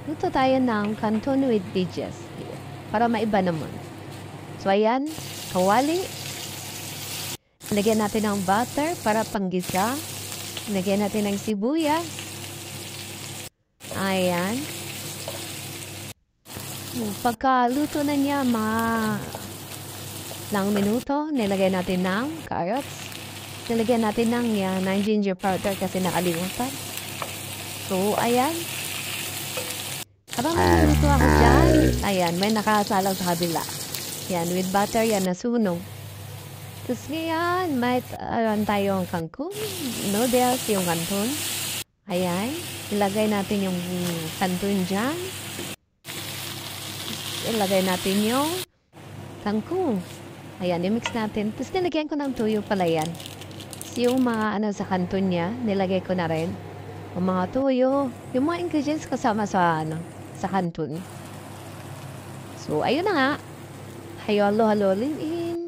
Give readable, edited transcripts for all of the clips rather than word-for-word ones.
Luto tayo ng canton with veggies. Para maiba naman. So, ayan. Kawali. Lagyan natin ng butter para panggisa. Lagyan natin ng sibuyas. Ayan. Pagkaluto na niya, mga ilang minuto, nilagay natin ng carrots. Nilagyan natin ng ginger powder kasi nakalimutan. So, ayan. Habang niluluto ako dyan, ayan, may nakasalang sa kabila. Yan, with butter, yan, nasunog. Tapos ngayon, may tayong kangkong, noodles, yung kanton. Ayan, ilagay natin yung kanton dyan. Ilagay natin yung kangkong. Ayan, i-mix natin. Tapos nilagyan ko ng tuyo pala yan. Tapos yung mga sa kanton niya, nilagay ko na rin. Yung mga tuyo, yung mga ingredients kasama sa kanton. So, ayun na nga. Halo-halolin in.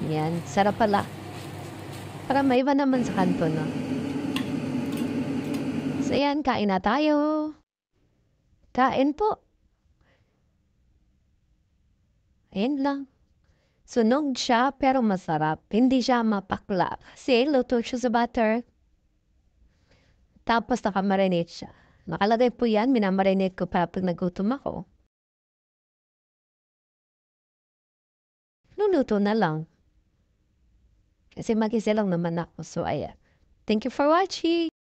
Yan, sarap pala. Para may iba naman sa kanton, no? So, ayan, kain na tayo. Kain po. Ayan lang. Sunog siya, pero masarap. Hindi siya mapakla. Kasi luto siya sa butter. Tapos nakamarinate siya. Nakalagay po yan, minamarinate ko pa pag nagutom ako. Luluto na lang. Kasi mag-isa lang naman ako. So, ayan. Thank you for watching.